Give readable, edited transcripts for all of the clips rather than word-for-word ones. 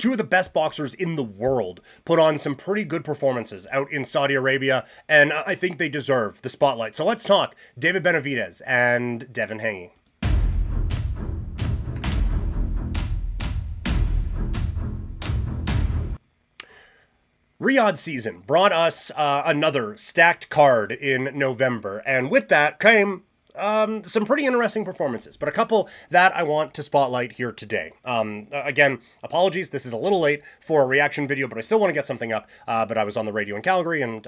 two of the best boxers in the world put on some pretty good performances out in Saudi Arabia, and I think they deserve the spotlight. So let's talk David Benavidez and Devin Haney. Riyadh season brought us another stacked card in November, and with that came some pretty interesting performances, but a couple that I want to spotlight here today. Again, apologies, this is a little late for a reaction video, but I still want to get something up, but I was on the radio in Calgary and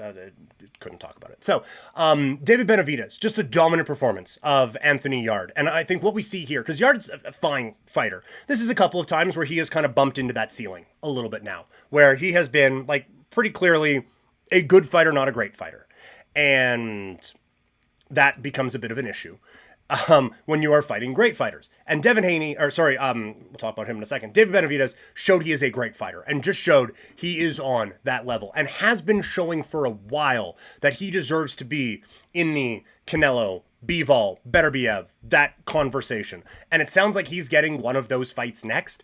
couldn't talk about it. So, David Benavidez, just a dominant performance of Anthony Yarde, and I think what we see here, because Yarde's a fine fighter, this is a couple of times where he has kind of bumped into that ceiling a little bit now, where he has been, like, pretty clearly a good fighter, not a great fighter. And that becomes a bit of an issue when you are fighting great fighters. And Devin Haney, we'll talk about him in a second. David Benavidez showed he is a great fighter and just showed he is on that level and has been showing for a while that he deserves to be in the Canelo, Bivol, Beterbiev, that conversation. And it sounds like he's getting one of those fights next.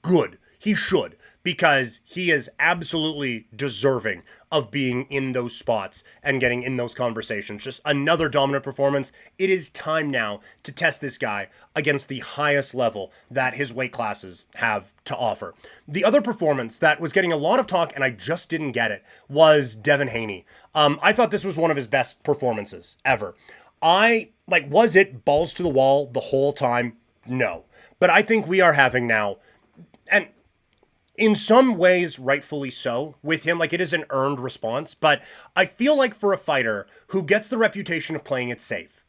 Good. He should, because he is absolutely deserving of being in those spots and getting in those conversations. Just another dominant performance. It is time now to test this guy against the highest level that his weight classes have to offer. The other performance that was getting a lot of talk, and I just didn't get it, was Devin Haney. I thought this was one of his best performances ever. Was it balls to the wall the whole time? No. But I think we are having now, and in some ways, rightfully so, with him. Like, it is an earned response, but I feel like for a fighter who gets the reputation of playing it safe,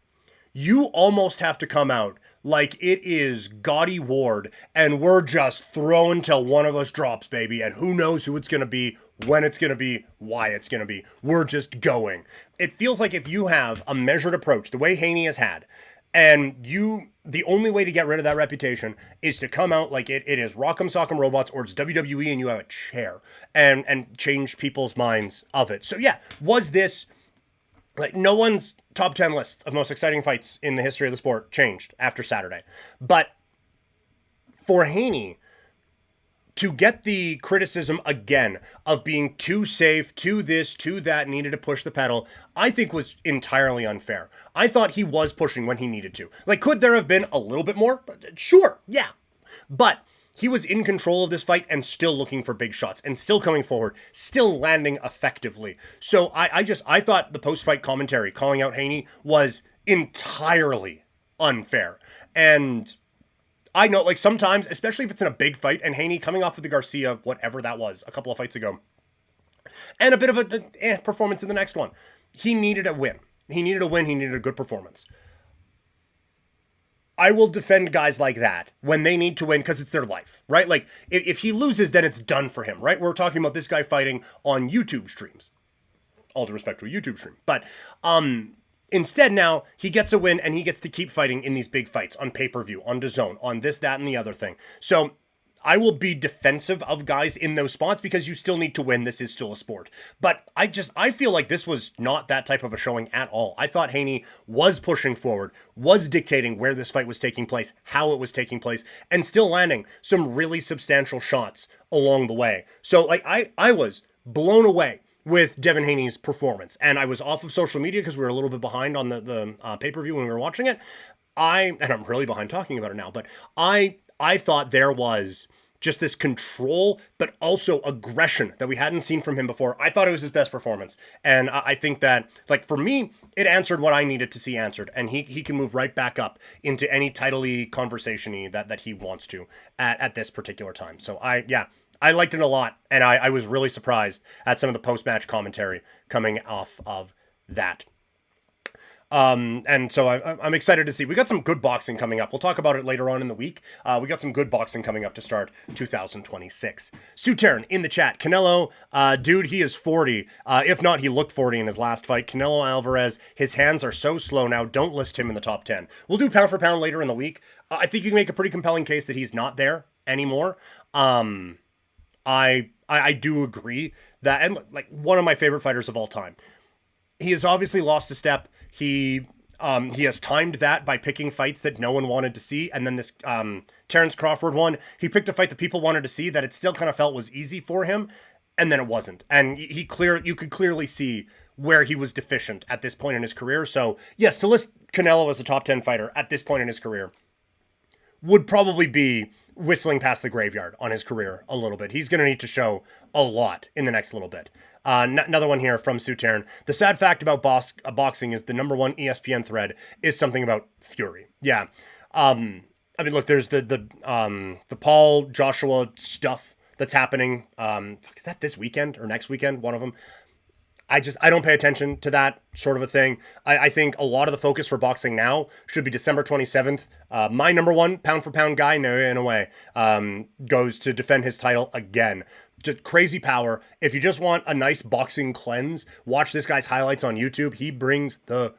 you almost have to come out like it is gaudy Ward, and we're just throwing till one of us drops, baby, and who knows who it's going to be, when it's going to be, why it's going to be. We're just going. It feels like if you have a measured approach, the way Haney has had, and the only way to get rid of that reputation is to come out like it is Rock'em Sock'em Robots, or it's WWE and you have a chair, and change people's minds of it. So yeah, was this, like, no one's top 10 lists of most exciting fights in the history of the sport changed after Saturday. But for Haney to get the criticism again of being too safe, too this, too that, needed to push the pedal, I think was entirely unfair. I thought he was pushing when he needed to. Like, could there have been a little bit more? Sure, yeah. But he was in control of this fight and still looking for big shots and still coming forward, still landing effectively. So I thought the post-fight commentary calling out Haney was entirely unfair. And I know, like, sometimes, especially if it's in a big fight, and Haney coming off of the Garcia, whatever that was, a couple of fights ago, and a bit of a performance in the next one, he needed a win. He needed a win. He needed a good performance. I will defend guys like that when they need to win because it's their life, right? Like, if he loses, then it's done for him, right? We're talking about this guy fighting on YouTube streams. All due respect to a YouTube stream. But, instead, now, he gets a win, and he gets to keep fighting in these big fights on pay-per-view, on DAZN, on this, that, and the other thing. So I will be defensive of guys in those spots because you still need to win. This is still a sport. But I feel like this was not that type of a showing at all. I thought Haney was pushing forward, was dictating where this fight was taking place, how it was taking place, and still landing some really substantial shots along the way. So, like, I was blown away with Devin Haney's performance. And I was off of social media because we were a little bit behind on the pay-per-view when we were watching it. And I'm really behind talking about it now, but I thought there was just this control, but also aggression that we hadn't seen from him before. I thought it was his best performance. And I think that, like, for me, it answered what I needed to see answered. And he can move right back up into any title-y conversation-y that he wants to at this particular time. So I liked it a lot, and I was really surprised at some of the post-match commentary coming off of that. And so I'm excited to see. We got some good boxing coming up. We'll talk about it later on in the week. We got some good boxing coming up to start 2026. Sutern in the chat. Canelo, dude, he is 40. If not, he looked 40 in his last fight. Canelo Alvarez, his hands are so slow now. Don't list him in the top 10. We'll do pound for pound later in the week. I think you can make a pretty compelling case that he's not there anymore. I do agree that, and like, one of my favorite fighters of all time. He has obviously lost a step. He He has timed that by picking fights that no one wanted to see. And then this Terrence Crawford one, he picked a fight that people wanted to see that it still kind of felt was easy for him. And then it wasn't. And you could clearly see where he was deficient at this point in his career. So yes, to list Canelo as a top 10 fighter at this point in his career would probably be whistling past the graveyard on his career a little bit. He's going to need to show a lot in the next little bit. Another one here from Suterin. The sad fact about boxing is the number one ESPN thread is something about Fury. Yeah. I mean, look, there's the Paul Joshua stuff that's happening. Is that this weekend or next weekend? One of them. I don't pay attention to that sort of a thing. I think a lot of the focus for boxing now should be December 27th. My number one pound for pound guy, no, in a way, goes to defend his title again. Just crazy power. If you just want a nice boxing cleanse, watch this guy's highlights on YouTube. He brings the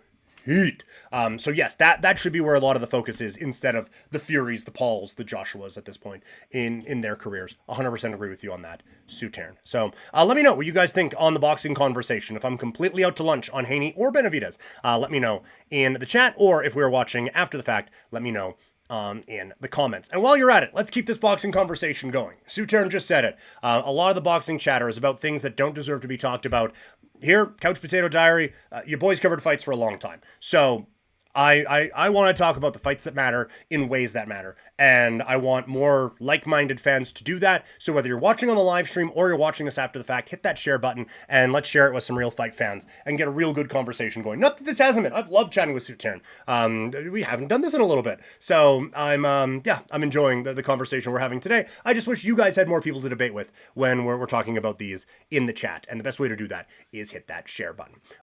heat. So yes, that should be where a lot of the focus is instead of the Furies, the Pauls, the Joshuas at this point in their careers. 100% agree with you on that, Suterin. So let me know what you guys think on the boxing conversation. If I'm completely out to lunch on Haney or Benavidez, let me know in the chat, or if we're watching after the fact, let me know in the comments. And while you're at it, let's keep this boxing conversation going. Suterin just said it. A lot of the boxing chatter is about things that don't deserve to be talked about. Here, Couch Potato Diary, your boys covered fights for a long time. So I want to talk about the fights that matter in ways that matter. And I want more like-minded fans to do that. So whether you're watching on the live stream or you're watching this after the fact, hit that share button and let's share it with some real fight fans and get a real good conversation going. Not that this hasn't been. I've loved chatting with Suterin. We haven't done this in a little bit. So I'm enjoying the conversation we're having today. I just wish you guys had more people to debate with when we're talking about these in the chat. And the best way to do that is hit that share button.